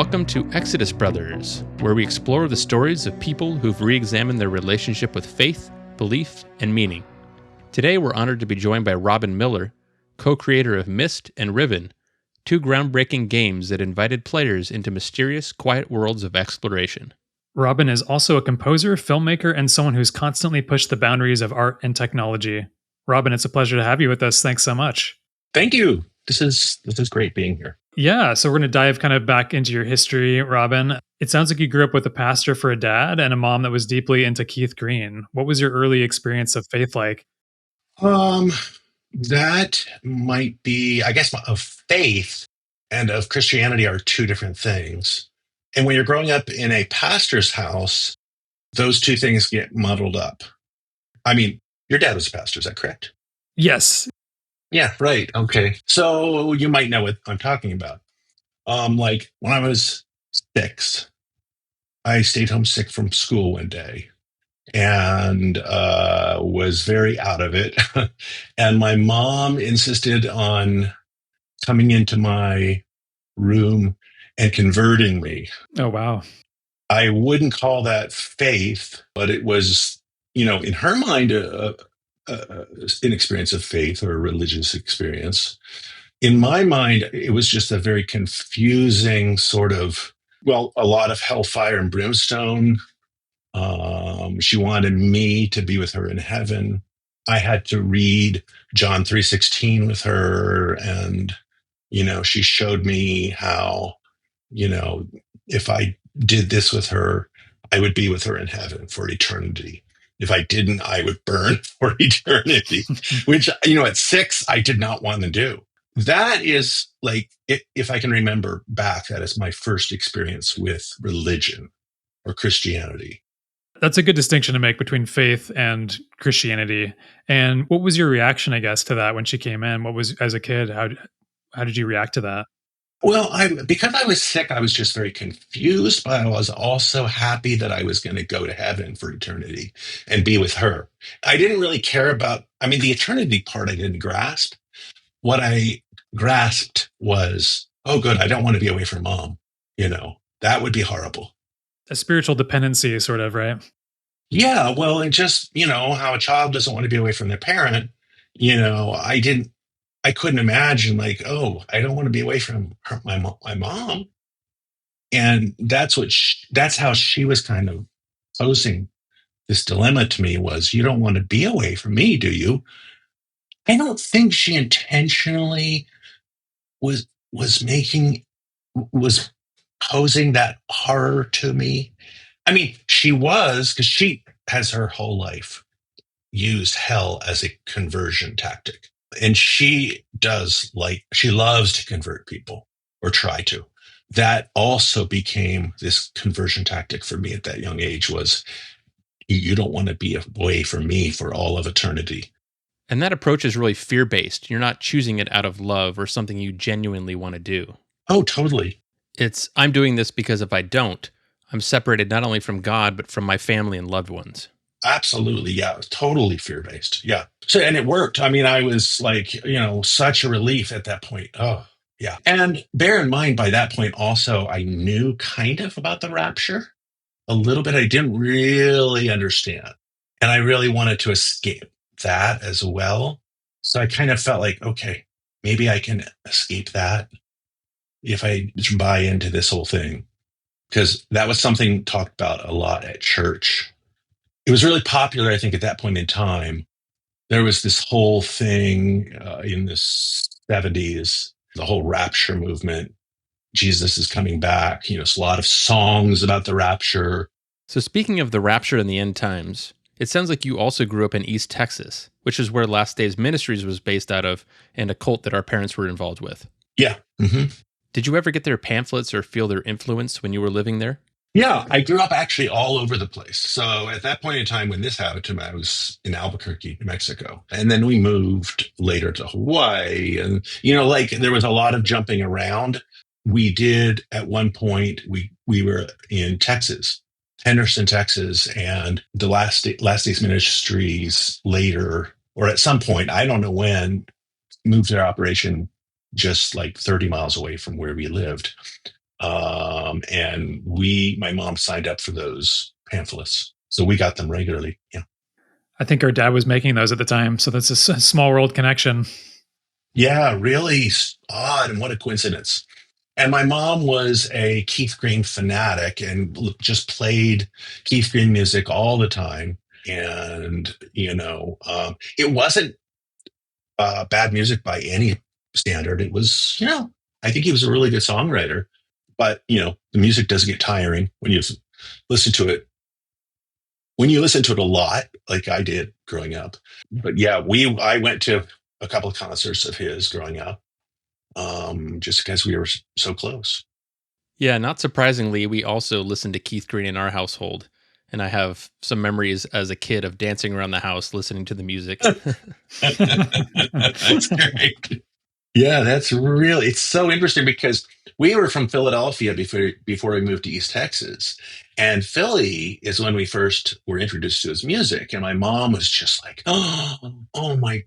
Welcome to Exodus Brothers, where we explore the stories of people who've re-examined their relationship with faith, belief, and meaning. Today we're honored to be joined by Robyn Miller, co-creator of Myst and Riven, two groundbreaking games that invited players into mysterious, quiet worlds of exploration. Robyn is also a composer, filmmaker, and someone who's constantly pushed the boundaries of art and technology. Robyn, it's a pleasure to have you with us. Thanks so much. Thank you. This is great being here. Yeah, so we're going to dive kind of back into your history, Robyn. It sounds like you grew up with a pastor for a dad and a mom that was deeply into Keith Green. What was your early experience of faith like? That might be, I guess, of faith and of Christianity are two different things. And when you're growing up in a pastor's house, those two things get muddled up. I mean, your dad was a pastor, is that correct? Yes. Yeah, right. Okay. So you might know what I'm talking about. Like when I was 6, I stayed home sick from school one day and was very out of it. And my mom insisted on coming into my room and converting me. Oh, wow. I wouldn't call that faith, but it was, in her mind, an experience of faith or a religious experience. In my mind, it was just a very confusing sort of, a lot of hellfire and brimstone. She wanted me to be with her in heaven. I had to read John 3:16 with her. And, she showed me how, if I did this with her, I would be with her in heaven for eternity. If I didn't, I would burn for eternity, which, at 6, I did not want to do. That is like, if I can remember back, that is my first experience with religion or Christianity. That's a good distinction to make between faith and Christianity. And what was your reaction, I guess, to that when she came in? What was, as a kid, how did you react to that? Well, because I was sick, I was just very confused, but I was also happy that I was going to go to heaven for eternity and be with her. I didn't really care about, the eternity part I didn't grasp. What I grasped was, oh, good, I don't want to be away from mom. That would be horrible. A spiritual dependency, sort of, right? Yeah, well, and just, how a child doesn't want to be away from their parent, I couldn't imagine like, oh, I don't want to be away from my mom. And that's how she was kind of posing this dilemma to me was, you don't want to be away from me, do you? I don't think she intentionally was posing that horror to me. She was, because she has her whole life used hell as a conversion tactic. And she loves to convert people or try to. That also became this conversion tactic for me at that young age was, you don't want to be away from me for all of eternity. And that approach is really fear-based. You're not choosing it out of love or something you genuinely want to do. Oh, totally. It's, I'm doing this because if I don't, I'm separated not only from God, but from my family and loved ones. Absolutely. Yeah. It was totally fear-based. Yeah. So, and it worked. I was like, such a relief at that point. Oh, yeah. And bear in mind, by that point also, I knew kind of about the rapture a little bit. I didn't really understand. And I really wanted to escape that as well. So I kind of felt like, okay, maybe I can escape that if I buy into this whole thing. Because that was something talked about a lot at church. It was really popular, I think, at that point in time. There was this whole thing in the 70s, the whole rapture movement. Jesus is coming back. It's a lot of songs about the rapture. So speaking of the rapture and the end times, it sounds like you also grew up in East Texas, which is where Last Days Ministries was based out of and a cult that our parents were involved with. Yeah. Mm-hmm. Did you ever get their pamphlets or feel their influence when you were living there? Yeah, I grew up actually all over the place. So at that point in time when this happened to me, I was in Albuquerque, New Mexico. And then we moved later to Hawaii. And, there was a lot of jumping around. We did, at one point, we were in Texas, Henderson, Texas, and the Last Days Ministries later, or at some point, I don't know when, moved their operation just like 30 miles away from where we lived. And my mom signed up for those pamphlets. So we got them regularly. Yeah. I think our dad was making those at the time. So that's a small world connection. Yeah, really odd. And what a coincidence. And my mom was a Keith Green fanatic and just played Keith Green music all the time. And, it wasn't bad music by any standard. It was, I think he was a really good songwriter. But, the music doesn't get tiring when you listen to it. When you listen to it a lot, like I did growing up. But yeah, I went to a couple of concerts of his growing up, just because we were so close. Yeah, not surprisingly, we also listened to Keith Green in our household. And I have some memories as a kid of dancing around the house listening to the music. That's great. Yeah, it's so interesting because we were from Philadelphia before we moved to East Texas. And Philly is when we first were introduced to his music. And my mom was just like, oh my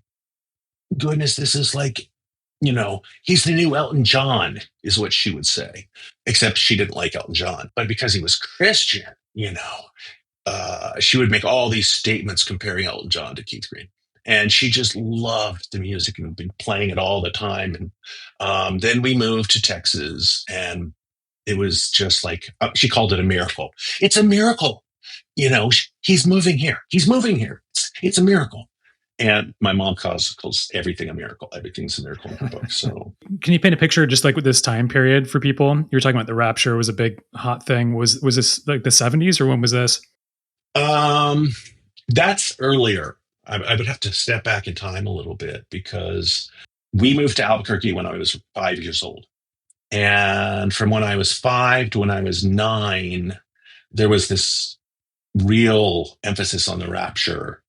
goodness, this is like, he's the new Elton John, is what she would say. Except she didn't like Elton John. But because he was Christian, she would make all these statements comparing Elton John to Keith Green. And she just loved the music and been playing it all the time. And then we moved to Texas, and it was just like, she called it a miracle. It's a miracle. He's moving here. He's moving here. It's a miracle. And my mom calls everything a miracle. Everything's a miracle in her book. So, can you paint a picture just like with this time period for people? You were talking about the Rapture was a big hot thing. Was this like the 70s, or when was this? That's earlier. I would have to step back in time a little bit because we moved to Albuquerque when I was 5 years old. And from when I was 5 to when I was 9, there was this real emphasis on the rapture.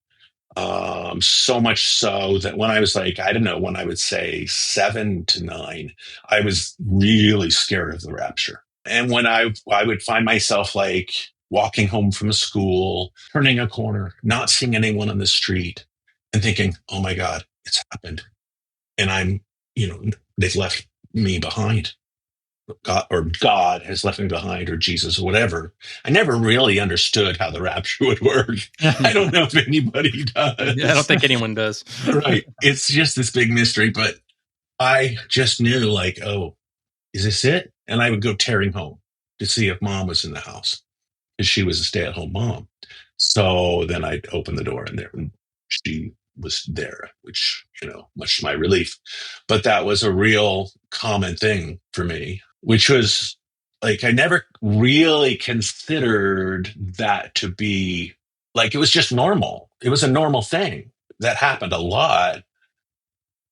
So much so that when I was like, I don't know, when I would say 7 to 9, I was really scared of the rapture. And when I would find myself like walking home from school, turning a corner, not seeing anyone on the street, and thinking, oh my God, it's happened. And they've left me behind. God has left me behind, or Jesus, or whatever. I never really understood how the rapture would work. I don't know if anybody does. Yeah, I don't think anyone does. Right. It's just this big mystery, but I just knew like, oh, is this it? And I would go tearing home to see if mom was in the house, because she was a stay-at-home mom. So then I'd open the door, and she was there, which, much to my relief. But that was a real common thing for me, which was like, I never really considered that to be like, it was just normal. It was a normal thing that happened a lot.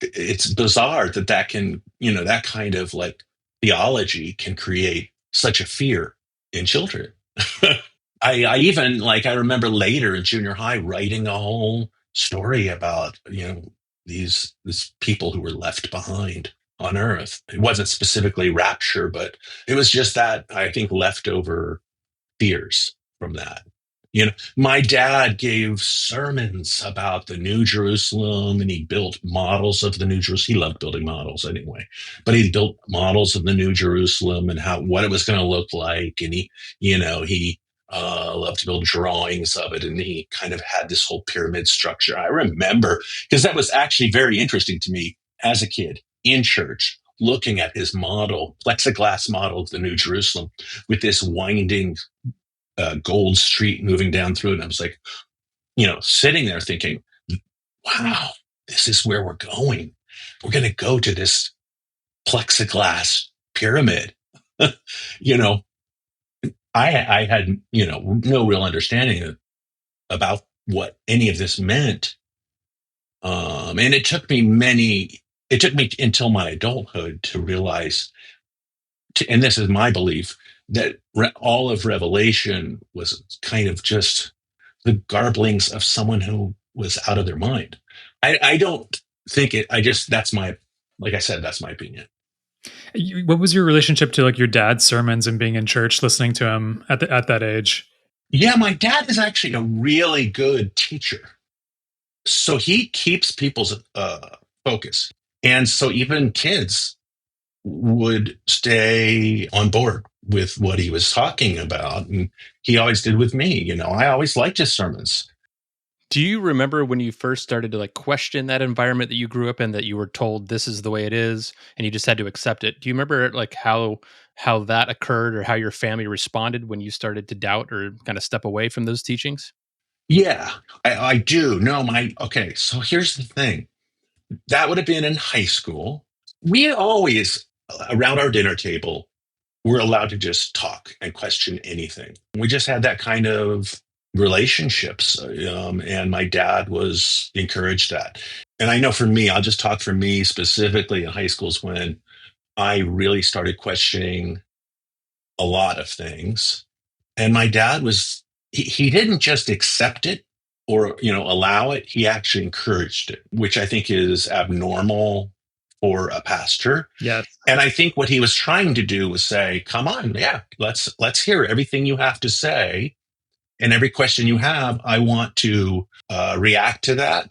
It's bizarre that can, that kind of like theology can create such a fear in children. I even I remember later in junior high writing a whole story about, these people who were left behind on earth. It wasn't specifically rapture, but it was just that, I think, leftover fears from that. My dad gave sermons about the New Jerusalem, and he built models of the New Jerusalem. He loved building models anyway, but he built models of the New Jerusalem and what it was going to look like. And he loved to build drawings of it. And he kind of had this whole pyramid structure. I remember, because that was actually very interesting to me as a kid in church, looking at his model, plexiglass model of the New Jerusalem with this winding gold street moving down through it. And I was like, sitting there thinking, wow, this is where we're going. We're going to go to this plexiglass pyramid. I had, no real understanding about what any of this meant. And it took me until my adulthood to realize, and this is my belief, that all of Revelation was kind of just the garblings of someone who was out of their mind. I don't think it, like I said, that's my opinion. What was your relationship to like your dad's sermons and being in church, listening to him at that age? Yeah, my dad is actually a really good teacher. So he keeps people's focus. And so even kids would stay on board with what he was talking about. And he always did with me. I always liked his sermons. Do you remember when you first started to question that environment that you grew up in, that you were told this is the way it is and you just had to accept it? Do you remember how that occurred, or how your family responded when you started to doubt or kind of step away from those teachings? Yeah, I do. No, okay. So here's the thing. That would have been in high school. We always, around our dinner table, were allowed to just talk and question anything. We just had that kind of relationships. And my dad was encouraged that. And I know for me, I'll just talk for me specifically in high schools when I really started questioning a lot of things. And my dad he didn't just accept it or, allow it. He actually encouraged it, which I think is abnormal for a pastor. Yes. And I think what he was trying to do was say, come on, yeah, let's hear everything you have to say. And every question you have, I want to react to that.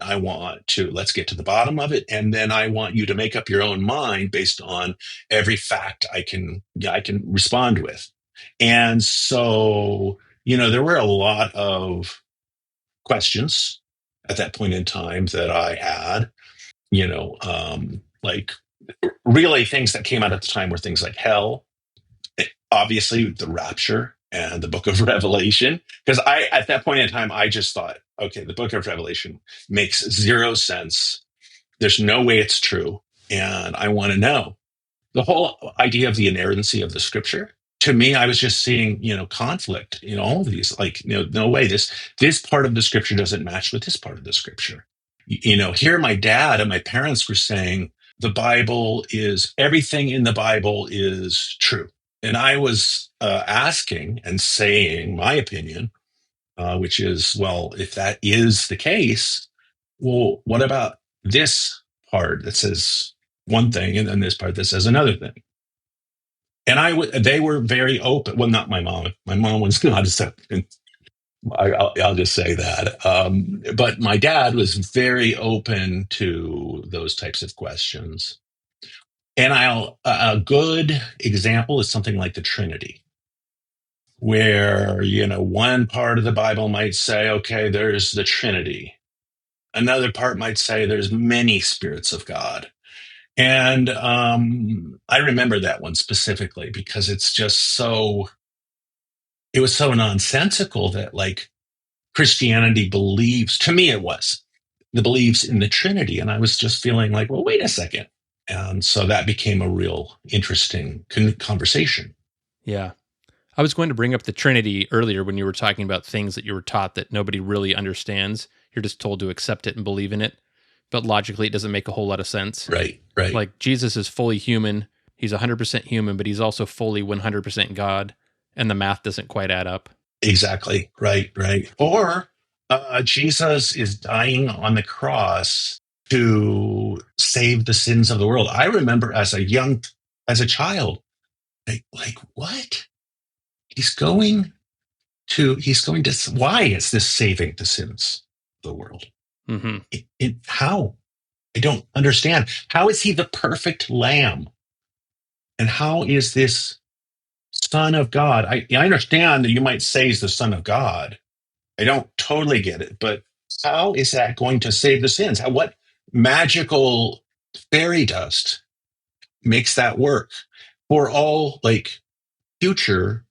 Let's get to the bottom of it. And then I want you to make up your own mind based on every fact I can respond with. And so, there were a lot of questions at that point in time that I had, like really things that came out at the time were things like hell, obviously the rapture and the book of Revelation. Because at that point in time, I just thought, okay, the book of Revelation makes zero sense. There's no way it's true. And I want to know the whole idea of the inerrancy of the scripture. To me, I was just seeing, conflict, all of these, no way, this part of the scripture doesn't match with this part of the scripture. Here my dad and my parents were saying everything in the Bible is true. And I was asking and saying my opinion, which is, well, if that is the case, well, what about this part that says one thing and then this part that says another thing? And they were very open. Well, not my mom. My mom was not as open. I'll just say that. But my dad was very open to those types of questions. And a good example is something like the Trinity, where, one part of the Bible might say, okay, there's the Trinity. Another part might say there's many spirits of God. And I remember that one specifically because it was so nonsensical that Christianity believes, to me believes in the Trinity. And I was just feeling like, well, wait a second. And so that became a real interesting conversation. Yeah. I was going to bring up the Trinity earlier when you were talking about things that you were taught that nobody really understands. You're just told to accept it and believe in it. But logically, it doesn't make a whole lot of sense. Right. Like Jesus is fully human. He's 100% human, but he's also fully 100% God. And the math doesn't quite add up. Exactly. Right. Or Jesus is dying on the cross to save the sins of the world. I remember as a child, like what? He's going to, why is this saving the sins of the world? Mm-hmm. How? I don't understand. How is he the perfect lamb? And how is this Son of God? I understand that you might say he's the Son of God. I don't totally get it, but how is that going to save the sins? What magical fairy dust makes that work? For all future,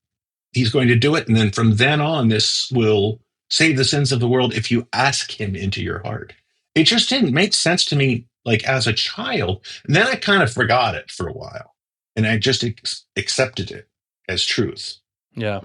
he's going to do it. And then from then on, this will save the sins of the world if you ask him into your heart. It just didn't make sense to me, as a child. And then I kind of forgot it for a while. And I just accepted it as truth. Yeah.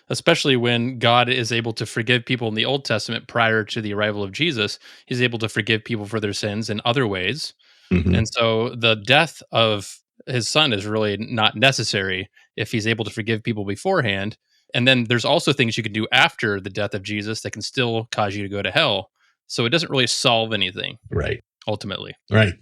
Especially when God is able to forgive people in the Old Testament prior to the arrival of Jesus. He's able to forgive people for their sins in other ways. Mm-hmm. And so the death of his son is really not necessary if he's able to forgive people beforehand. And then there's also things you can do after the death of Jesus that can still cause you to go to hell. So it doesn't really solve anything. Right. Ultimately. Right.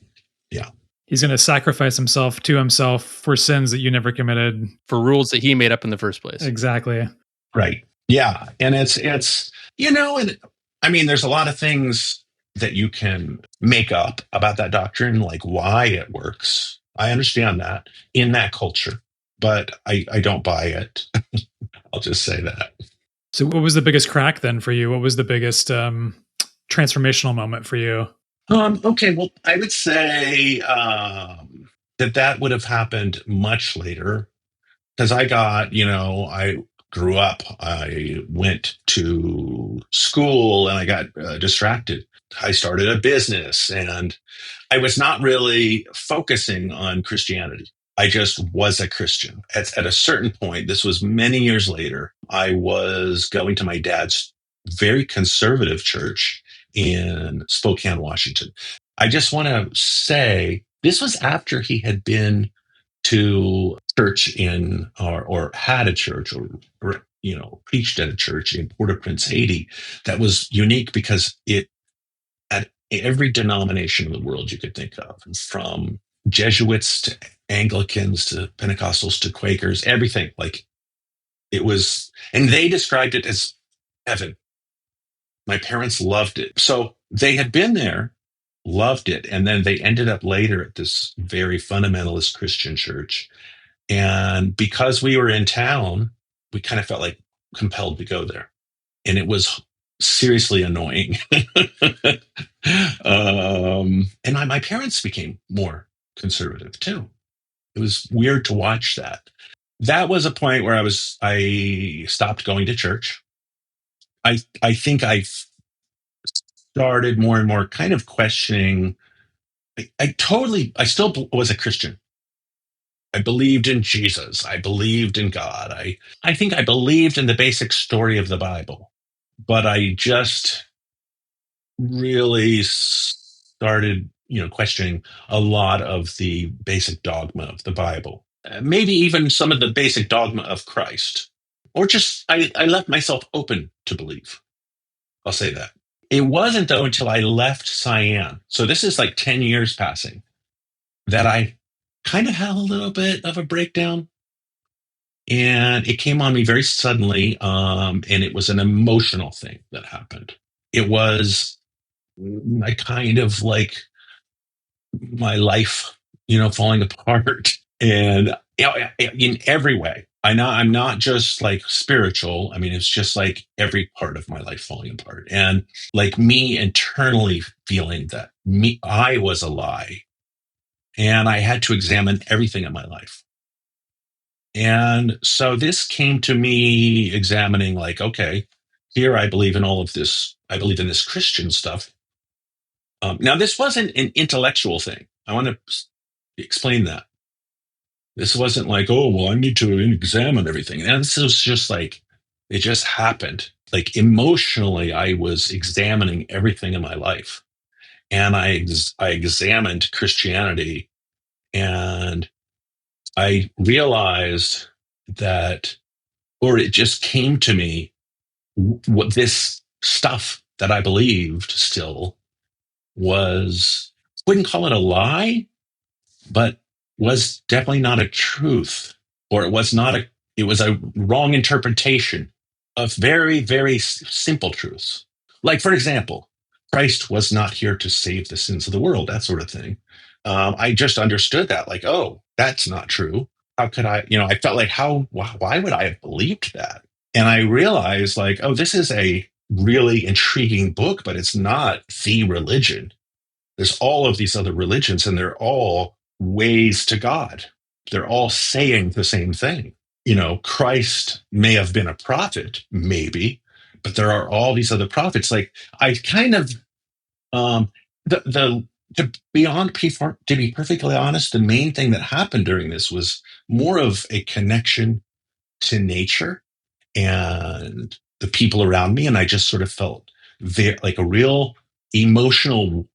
Yeah. He's going to sacrifice himself to himself for sins that you never committed. For rules that he made up in the first place. Exactly. Right. Yeah. And it's and I mean, there's a lot of things that you can make up about that doctrine, like why it works. I understand that in that culture, but I don't buy it. I'll just say that. So, what was the biggest crack then for you? What was the biggest transformational moment for you? Okay, well, I would say that would have happened much later because I grew up, I went to school and I got distracted. I started a business and I was not really focusing on Christianity. I just was a Christian. At a certain point, this was many years later, I was going to my dad's very conservative church in Spokane, Washington. I just want to say this was after he had been to church or had a church or preached at a church in Port-au-Prince, Haiti that was unique because it had every denomination in the world you could think of, from Jesuits to Anglicans to Pentecostals to Quakers, everything. Like it was, and they described it as heaven. My parents loved it. So they had been there, loved it, and then they ended up later at this very fundamentalist Christian church. And because we were in town, we kind of felt like compelled to go there. And it was seriously annoying. And my parents became more conservative too. It was weird to watch that. That was a point where I stopped going to church. I think I started more and more kind of questioning. I still was a Christian. I believed in Jesus. I believed in God. I think I believed in the basic story of the Bible, but I just really started, questioning a lot of the basic dogma of the Bible, maybe even some of the basic dogma of Christ, or just I left myself open to believe. I'll say that. It wasn't though until I left Cyan, so this is like 10 years passing, that I kind of had a little bit of a breakdown. And it came on me very suddenly, and it was an emotional thing that happened. It was I kind of like my life, falling apart, and in every way. I'm not just like spiritual. I mean, it's just like every part of my life falling apart, and like me internally feeling that I was a lie, and I had to examine everything in my life. And so this came to me examining, like, okay, here I believe in all of this. I believe in this Christian stuff. Now, this wasn't an intellectual thing. I want to explain that. This wasn't like, oh, well, I need to examine everything. And this was just like, it just happened. Like emotionally, I was examining everything in my life. And I examined Christianity, and I realized that, or it just came to me, what this stuff that I believed still was, wouldn't call it a lie, but was definitely not a truth, or it was a wrong interpretation of very, very simple truths. Like, for example, Christ was not here to save the sins of the world, that sort of thing. I just understood that, like, oh, that's not true. How could I, I felt like, why would I have believed that? And I realized, like, oh, this is a really intriguing book, but it's not the religion. There's all of these other religions, and they're all ways to God. They're all saying the same thing. Christ may have been a prophet, maybe, but there are all these other prophets. Like, I kind of, the to to be perfectly honest, the main thing that happened during this was more of a connection to nature and the people around me, and I just sort of felt like a real emotional.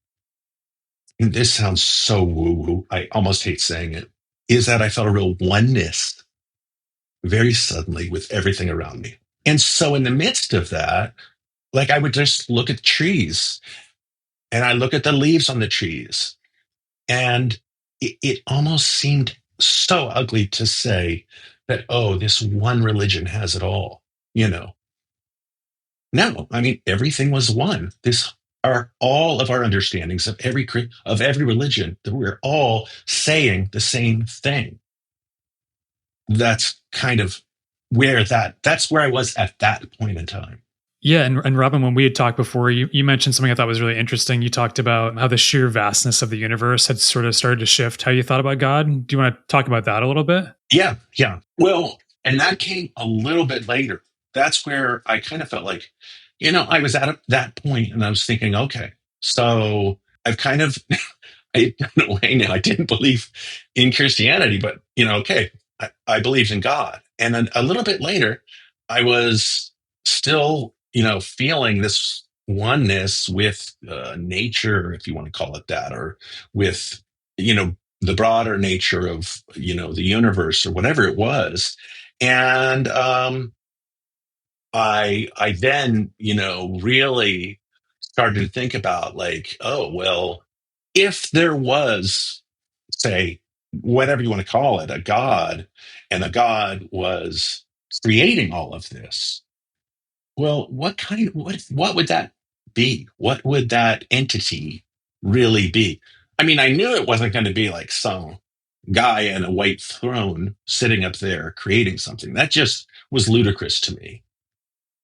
And this sounds so woo-woo, I almost hate saying it, is that I felt a real oneness very suddenly with everything around me. And so in the midst of that, like, I would just look at trees, and I look at the leaves on the trees, and it almost seemed so ugly to say that, oh, this one religion has it all. No, I mean, everything was one. This are all of our understandings of every religion, that we're all saying the same thing. That's kind of that's where I was at that point in time. Yeah, and Robyn, when we had talked before, you mentioned something I thought was really interesting. You talked about how the sheer vastness of the universe had sort of started to shift how you thought about God. Do you want to talk about that a little bit? Yeah, yeah. Well, and that came a little bit later. That's where I kind of felt like, I was at that point and I was thinking, okay, so I've kind of, in a way now, I didn't believe in Christianity, but, okay, I believed in God. And then a little bit later, I was still, feeling this oneness with nature, if you want to call it that, or with, the broader nature of the universe or whatever it was. And I then really started to think about, like, oh well, if there was, say, whatever you want to call it, a god, and the god was creating all of this, well, what would that be? What would that entity really be? I mean, I knew it wasn't going to be like some guy in a white throne sitting up there creating something. That just was ludicrous to me.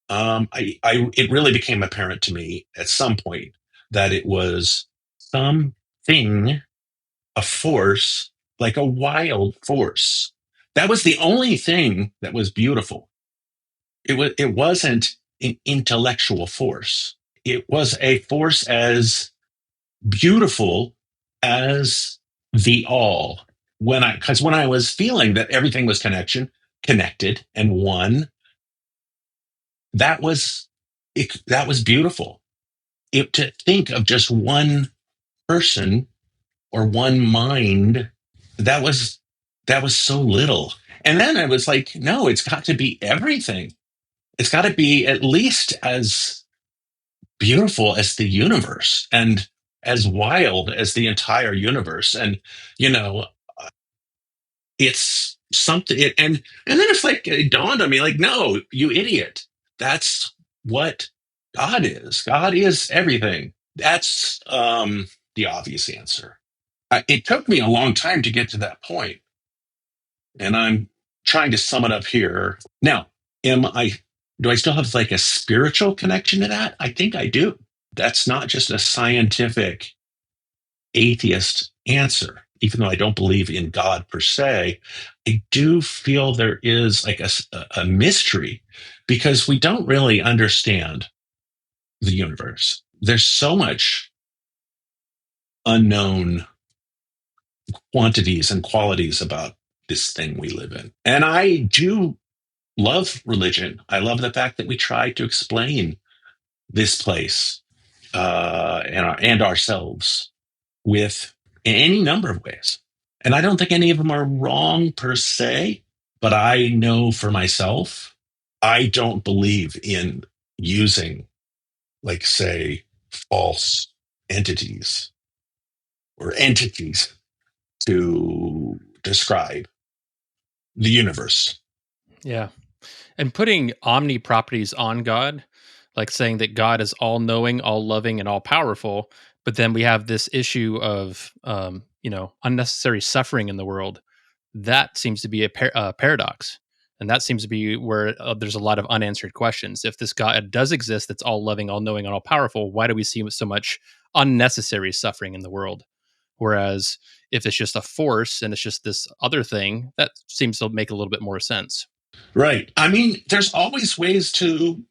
It really became apparent to me at some point that it was something, a force, like a wild force. That was the only thing that was beautiful. It wasn't an intellectual force. It was a force as beautiful as the all. When I was feeling that everything was connected and one, that was that was beautiful. To think of just one person or one mind, that was so little. And then I was like, no, it's got to be everything. It's got to be at least as beautiful as the universe and as wild as the entire universe. And you know, it's something. And then it's like it dawned on me, like, no, you idiot. That's what God is. God is everything. That's the obvious answer. It took me a long time to get to that point, and I'm trying to sum it up here. Now, am I? Do I still have like a spiritual connection to that? I think I do. That's not just a scientific atheist answer. Even though I don't believe in God per se, I do feel there is like a mystery, because we don't really understand the universe. There's so much unknown quantities and qualities about this thing we live in. And I do love religion. I love the fact that we try to explain this place and ourselves with any number of ways. And I don't think any of them are wrong per se, but I know for myself, I don't believe in using, like, say, false entities or entities to describe the universe. Yeah. And putting omni properties on God, like saying that God is all knowing, all loving, and all powerful, but then we have this issue of, unnecessary suffering in the world. That seems to be a paradox. And that seems to be where there's a lot of unanswered questions. If this God does exist, that's all loving, all knowing, and all powerful, why do we see so much unnecessary suffering in the world? Whereas if it's just a force and it's just this other thing, that seems to make a little bit more sense. Right. I mean, there's always ways to,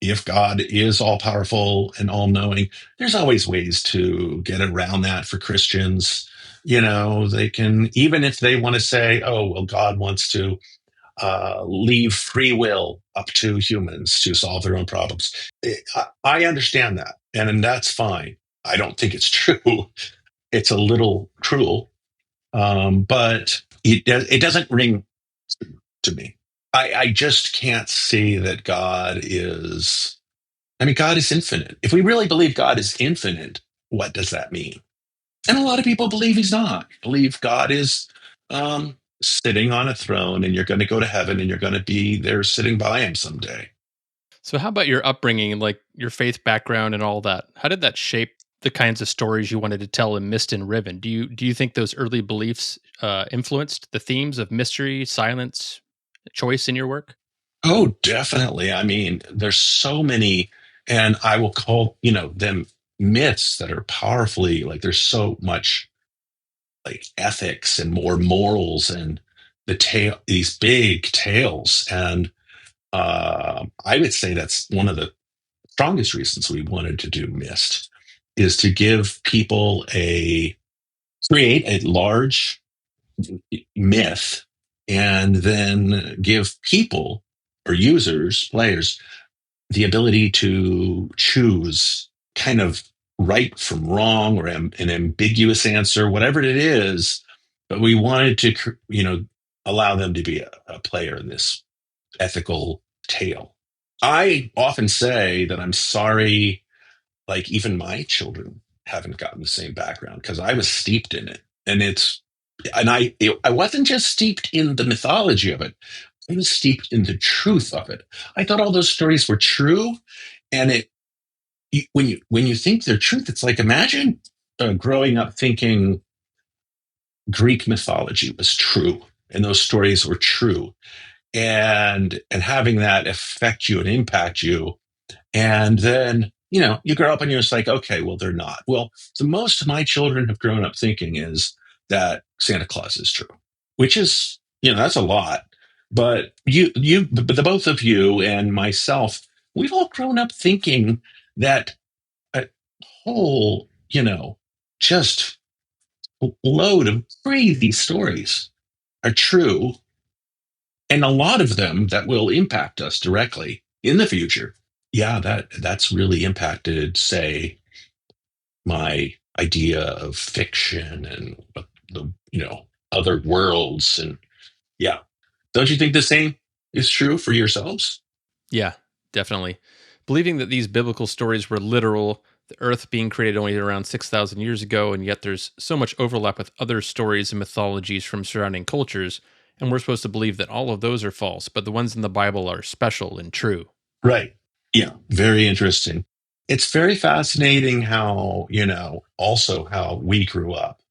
if God is all powerful and all knowing, there's always ways to get around that for Christians. They can, even if they want to say, oh, well, God wants to leave free will up to humans to solve their own problems. I understand that, and that's fine. I don't think it's true. It's a little cruel, but it doesn't ring to me. I just can't see that God is. I mean, God is infinite. If we really believe God is infinite, what does that mean? And a lot of people believe he's not. Believe God is sitting on a throne, and you're going to go to heaven, and you're going to be there sitting by him someday. So, how about your upbringing, like your faith background and all that? How did that shape the kinds of stories you wanted to tell in Myst and Riven? Do you think those early beliefs influenced the themes of mystery, silence, choice in your work? Oh, definitely. I mean, there's so many, and I will call, them myths that are powerfully like there's so much like ethics and more morals and these big tales. And I would say that's one of the strongest reasons we wanted to do Mist is to give people create a large myth and then give people or users, players, the ability to choose kind of right from wrong or an ambiguous answer, whatever it is. But we wanted to, allow them to be a player in this ethical tale. I often say that I'm sorry, like even my children haven't gotten the same background because I was steeped in it, and I wasn't just steeped in the mythology of it. I was steeped in the truth of it. I thought all those stories were true, and when you think they're truth, it's like imagine growing up thinking Greek mythology was true and those stories were true, and having that affect you and impact you, and then you grow up and you're just like, okay, well they're not. Well, the most my children have grown up thinking is that Santa Claus is true, which is that's a lot. But but the both of you and myself, we've all grown up thinking that a whole, just load of crazy stories are true, and a lot of them that will impact us directly in the future. Yeah, that's really impacted, say, my idea of fiction and the other worlds. And yeah, don't you think the same is true for yourselves? Yeah, definitely. Believing that these biblical stories were literal, the earth being created only around 6,000 years ago, and yet there's so much overlap with other stories and mythologies from surrounding cultures, and we're supposed to believe that all of those are false, but the ones in the Bible are special and true. Right. Yeah, very interesting. It's very fascinating how, also how we grew up,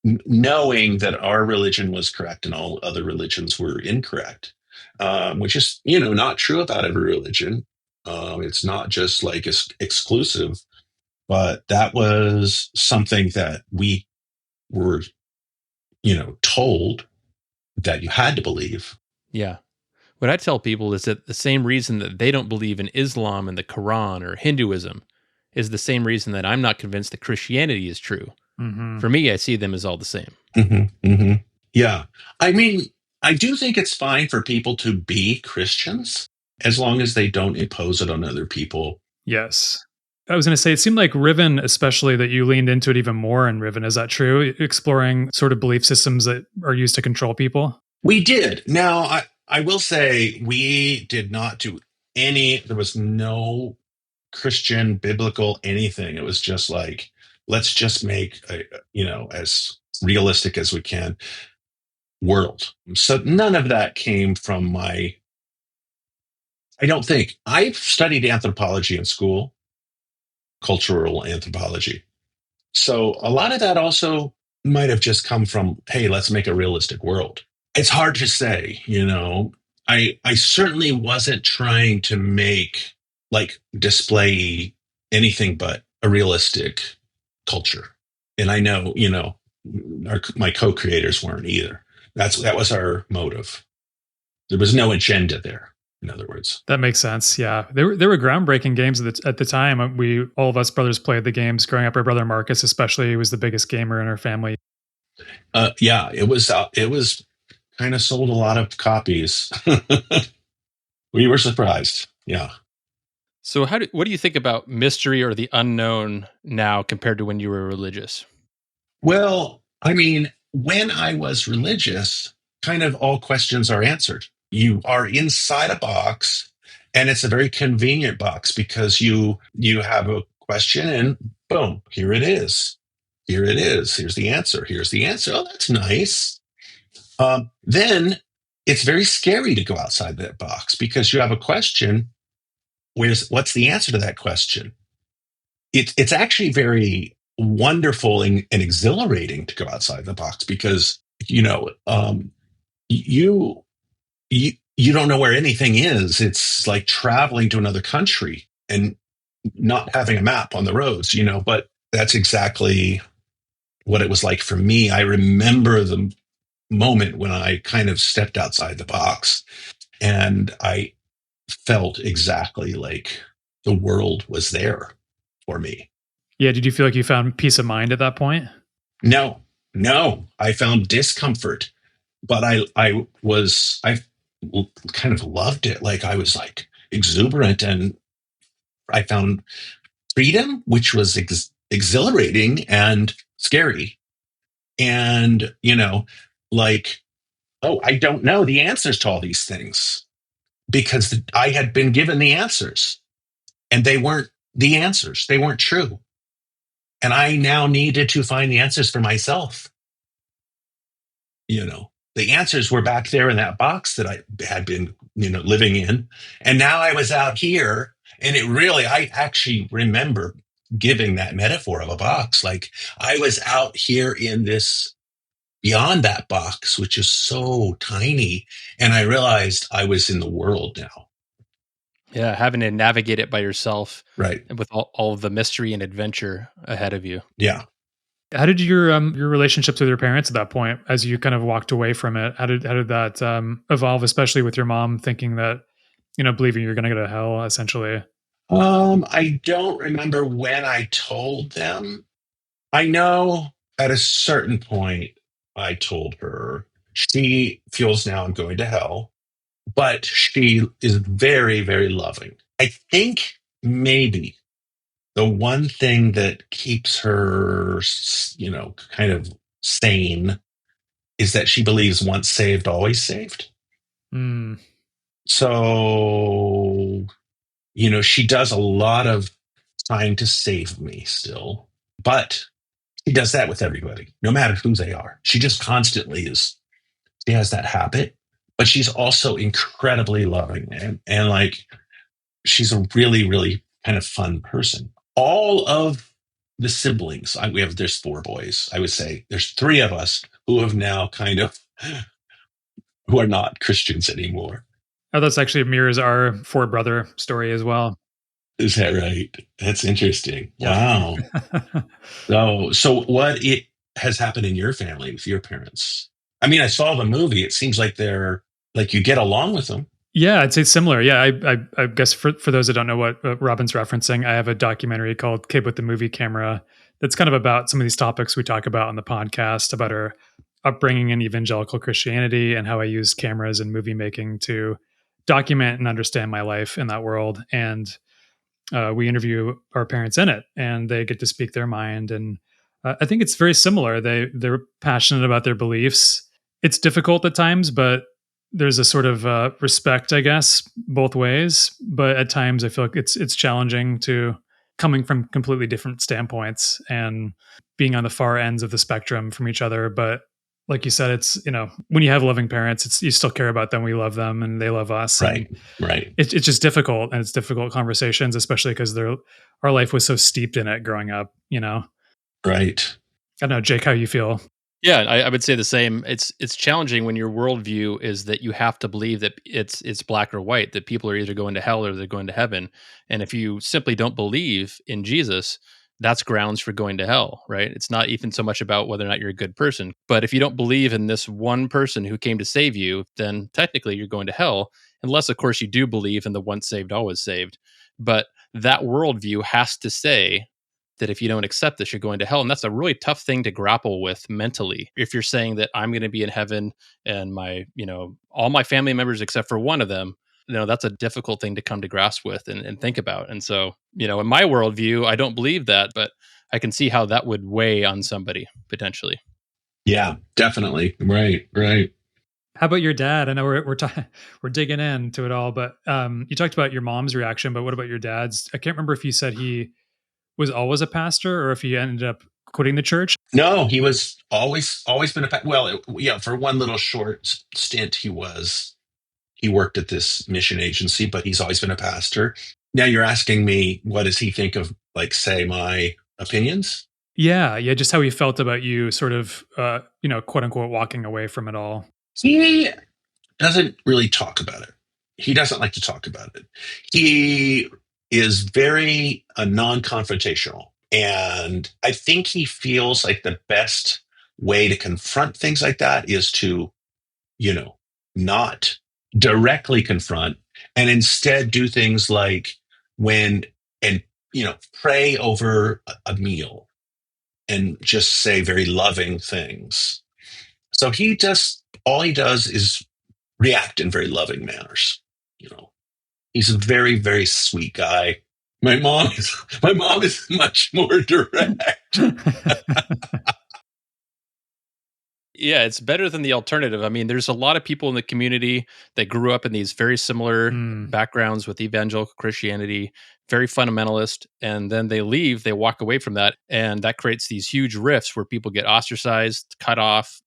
knowing that our religion was correct and all other religions were incorrect, which is, not true about every religion. It's not just like exclusive, but that was something that we were, told that you had to believe. Yeah. What I tell people is that the same reason that they don't believe in Islam and the Quran or Hinduism is the same reason that I'm not convinced that Christianity is true. Hmm. For me, I see them as all the same. Yeah. I mean, I do think it's fine for people to be Christians as long as they don't impose it on other people. Yes. I was going to say, it seemed like Riven, especially that you leaned into it even more in Riven. Is that true? Exploring sort of belief systems that are used to control people? We did. Now, I will say we did not do there was no Christian, biblical, anything. It was just like, let's just make as realistic as we can world. So none of that came from I don't think. I studied anthropology in school, cultural anthropology. So a lot of that also might have just come from, hey, let's make a realistic world. It's hard to say, I certainly wasn't trying to display anything but a realistic culture. And I know, my co-creators weren't either. That was our motive. There was no agenda there, in other words. That makes sense. Yeah, there were groundbreaking games at the time. We all of us brothers played the games growing up. Our brother Marcus, especially, was the biggest gamer in our family. Yeah, it was kind of sold a lot of copies. We were surprised. Yeah. So, what do you think about mystery or the unknown now compared to when you were religious? Well, I mean, when I was religious, kind of all questions are answered. You are inside a box, and it's a very convenient box because you have a question and boom, here it is. Here it is. Here's the answer. Here's the answer. Oh, that's nice. Then it's very scary to go outside that box because you have a question. what's the answer to that question? It's actually very wonderful and exhilarating to go outside the box because you you don't know where anything is. It's like traveling to another country and not having a map on the roads, but that's exactly what it was like for me. I remember the moment when I kind of stepped outside the box and I felt exactly like the world was there for me. Yeah. Did you feel like you found peace of mind at that point? No, no, I found discomfort, but I kind of loved it. Like I was like exuberant and I found freedom, which was exhilarating and scary. And, like, oh, I don't know the answers to all these things because I had been given the answers and they weren't the answers. They weren't true. And I now needed to find the answers for myself. The answers were back there in that box that I had been, living in. And now I was out here. And I actually remember giving that metaphor of a box. Like I was out here in this beyond that box, which is so tiny. And I realized I was in the world now. Yeah, having to navigate it by yourself, Right. and with all of the mystery and adventure ahead of you. Yeah. How did your relationships with your parents at that point, as you kind of walked away from it? How did that evolve, especially with your mom thinking that, believing you're going to go to hell, essentially? I don't remember when I told them. I know at a certain point I told her she feels now I'm going to hell, but she is very, very loving. I think maybe the one thing that keeps her, kind of sane is that she believes once saved, always saved. Mm. So, she does a lot of trying to save me still, but she does that with everybody, no matter who they are. She just constantly she has that habit, but she's also incredibly loving and like, she's a really, really kind of fun person. All of the siblings, there's 4 boys. I would say there's 3 of us who have now who are not Christians anymore. Oh, that's actually mirrors our 4-brother story as well. Is that right? That's interesting. Yeah. Wow. So what has happened in your family with your parents? I mean, I saw the movie. It seems like they're like you get along with them. Yeah, I'd say similar. Yeah, I guess for those that don't know what Robyn's referencing, I have a documentary called Kid with the Movie Camera that's kind of about some of these topics we talk about on the podcast, about our upbringing in evangelical Christianity and how I use cameras and movie making to document and understand my life in that world. And we interview our parents in it, and they get to speak their mind. And I think it's very similar. They're passionate about their beliefs. It's difficult at times, but there's a sort of respect, I guess, both ways. But at times, I feel like it's challenging to coming from completely different standpoints and being on the far ends of the spectrum from each other. But like you said, it's when you have loving parents, it's you still care about them. We love them, and they love us. Right, and right. It's just difficult, and it's difficult conversations, especially because our life was so steeped in it growing up. Right. I don't know, Jake, how you feel? Yeah, I would say the same. It's challenging when your worldview is that you have to believe that it's black or white, that people are either going to hell or they're going to heaven. And if you simply don't believe in Jesus, that's grounds for going to hell, right? It's not even so much about whether or not you're a good person. But if you don't believe in this one person who came to save you, then technically you're going to hell, unless, of course, you do believe in the once saved, always saved. But that worldview has to say that if you don't accept this, you're going to hell. And that's a really tough thing to grapple with mentally. If you're saying that I'm going to be in heaven and all my family members except for one of them, that's a difficult thing to come to grasp with and think about. And so, in my worldview, I don't believe that, but I can see how that would weigh on somebody potentially. Yeah, definitely. Right, right. How about your dad? I know we're digging into it all, but you talked about your mom's reaction, but what about your dad's? I can't remember if you said he was always a pastor or if he ended up quitting the church. No, he was always been for one little short stint he worked at this mission agency, but he's always been a pastor. Now you're asking me, what does he think of, like, say, my opinions? Yeah, just how he felt about you sort of, quote unquote, walking away from it all. He doesn't really talk about it. He doesn't like to talk about it. He is very non-confrontational. And I think he feels like the best way to confront things like that is to, you know, not directly confront and instead do things like when, and, pray over a meal and just say very loving things. So all he does is react in very loving manners. You know, he's a very, very sweet guy. My mom is much more direct. Yeah, it's better than the alternative. I mean, there's a lot of people in the community that grew up in these very similar Mm, backgrounds with evangelical Christianity, very fundamentalist, and then they leave, they walk away from that, and that creates these huge rifts where people get ostracized, cut off,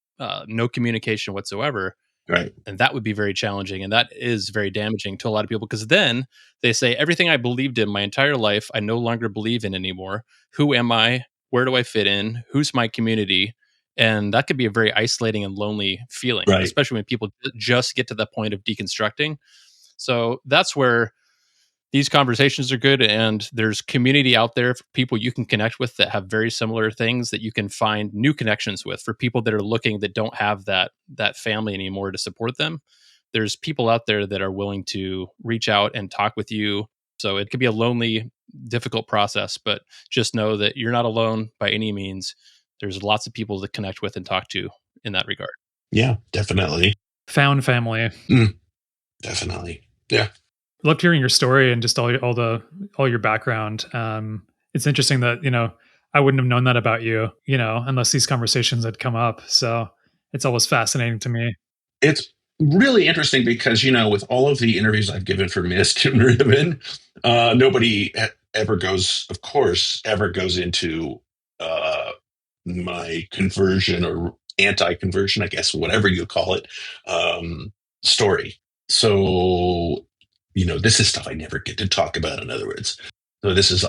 no communication whatsoever. Right. And that would be very challenging. And that is very damaging to a lot of people because then they say, everything I believed in my entire life, I no longer believe in anymore. Who am I? Where do I fit in? Who's my community? And that could be a very isolating and lonely feeling, Right. especially when people just get to the point of deconstructing. So that's where these conversations are good, and there's community out there for people you can connect with that have very similar things that you can find new connections with. For people that are looking, that don't have that family anymore to support them, there's people out there that are willing to reach out and talk with you. So it could be a lonely, difficult process, but just know that you're not alone by any means. There's lots of people to connect with and talk to in that regard. Yeah, definitely. found family. Definitely. Yeah. Loved hearing your story and just all your background. It's interesting that I wouldn't have known that about you, unless these conversations had come up. So it's always fascinating to me. It's really interesting because, with all of the interviews I've given for Myst and Riven, nobody ever goes, of course, ever goes into my conversion or anti-conversion, I guess, whatever you call it, story. So, this is stuff I never get to talk about. In other words, this is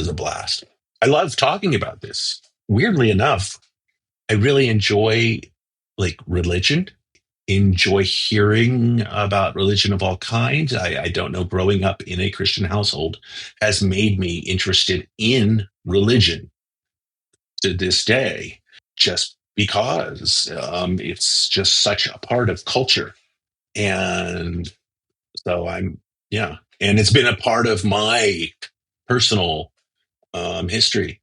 a blast. I love talking about this. Weirdly enough, I really enjoy, like, religion. Enjoy hearing about religion of all kinds. I don't know. Growing up in a Christian household has made me interested in religion to this day, just because it's just such a part of culture. And so yeah, and it's been a part of my personal history.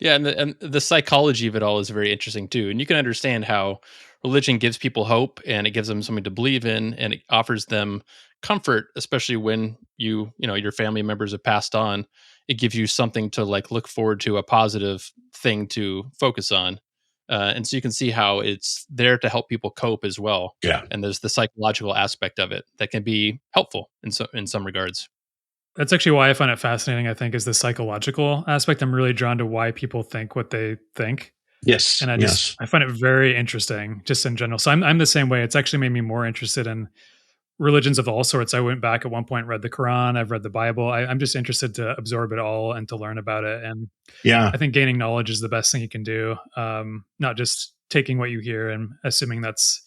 Yeah, and the psychology of it all is very interesting too. And you can understand how religion gives people hope and it gives them something to believe in and it offers them comfort, especially when your family members have passed on. It gives you something to like look forward to, a positive thing to focus on. And so you can see how it's there to help people cope as well. Yeah, And there's the psychological aspect of it that can be helpful in some regards. That's actually why I find it fascinating, I think, is the psychological aspect. I'm really drawn to why people think what they think. yes, And yes, I find it very interesting just in general. So I'm the same way. It's actually made me more interested in religions of all sorts. I went back at one point, read the Quran, I've read the Bible. I'm just interested to absorb it all and to learn about it. And yeah, I think gaining knowledge is the best thing you can do. Not just taking what you hear and assuming that's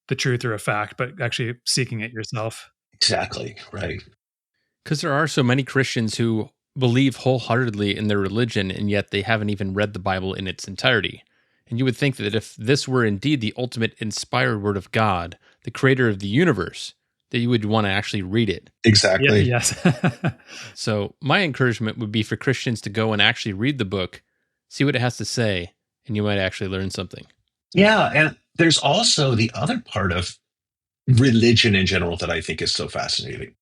the truth or a fact, but actually seeking it yourself. exactly, right. Because there are so many Christians who believe wholeheartedly in their religion, and yet they haven't even read the Bible in its entirety. And you would think that if this were indeed the ultimate inspired word of God, the creator of the universe, that you would want to actually read it. Yeah. Exactly. Yes. So, my encouragement would be for Christians to go and actually read the book, see what it has to say, and you might actually learn something. Yeah, and there's also the other part of religion in general that I think is so fascinating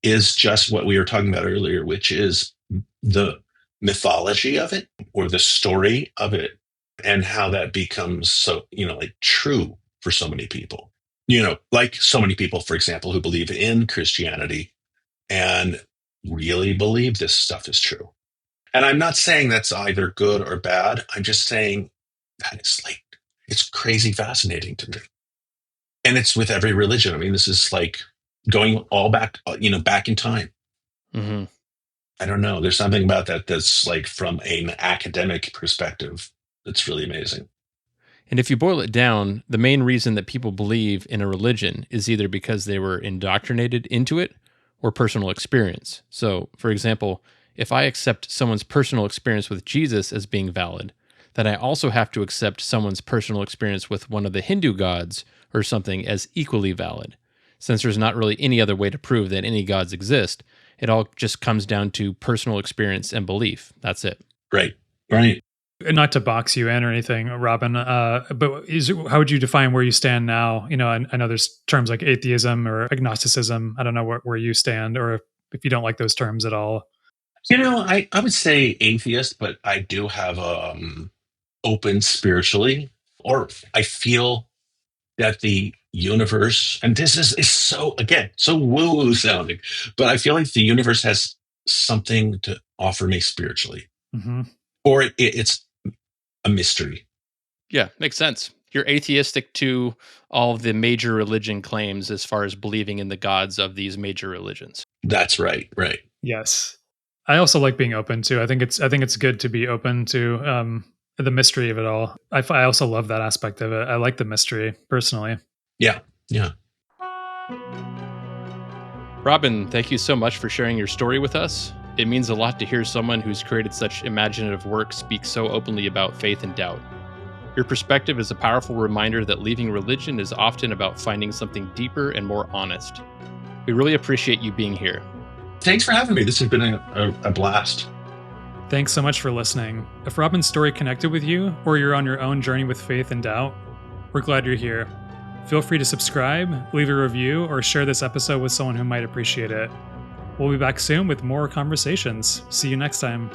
is just what we were talking about earlier, which is the mythology of it or the story of it and how that becomes so, like, true for so many people. Like so many people, for example, who believe in Christianity and really believe this stuff is true. And I'm not saying that's either good or bad. I'm just saying that it's crazy fascinating to me. And it's with every religion. I mean, this is like going all back, back in time. Hmm. I don't know. There's something about that that's like from an academic perspective that's really amazing. And if you boil it down, the main reason that people believe in a religion is either because they were indoctrinated into it or personal experience. So, for example, if I accept someone's personal experience with Jesus as being valid, then I also have to accept someone's personal experience with one of the Hindu gods or something as equally valid. Since there's not really any other way to prove that any gods exist, it all just comes down to personal experience and belief. That's it. Right. Right. And not to box you in or anything, Robyn, but how would you define where you stand now? I know there's terms like atheism or agnosticism. I don't know where you stand, or if you don't like those terms at all. I would say atheist, but I do have open spiritually, or I feel that the universe, and this is so, again, so woo-woo sounding, but I feel like the universe has something to offer me spiritually, Mm-hmm. or it's a mystery. Yeah, makes sense. You're atheistic to all of the major religion claims as far as believing in the gods of these major religions. That's right. Right. Yes, I also like being open to. I think it's good to be open to the mystery of it all. I also love that aspect of it. I like the mystery personally. Yeah. Yeah. Robyn, thank you so much for sharing your story with us. It means a lot to hear someone who's created such imaginative work speak so openly about faith and doubt. Your perspective is a powerful reminder that leaving religion is often about finding something deeper and more honest. We really appreciate you being here. Thanks for having me. This has been a blast. Thanks so much for listening. If Robyn's story connected with you, or you're on your own journey with faith and doubt, we're glad you're here. Feel free to subscribe, leave a review, or share this episode with someone who might appreciate it. We'll be back soon with more conversations. See you next time.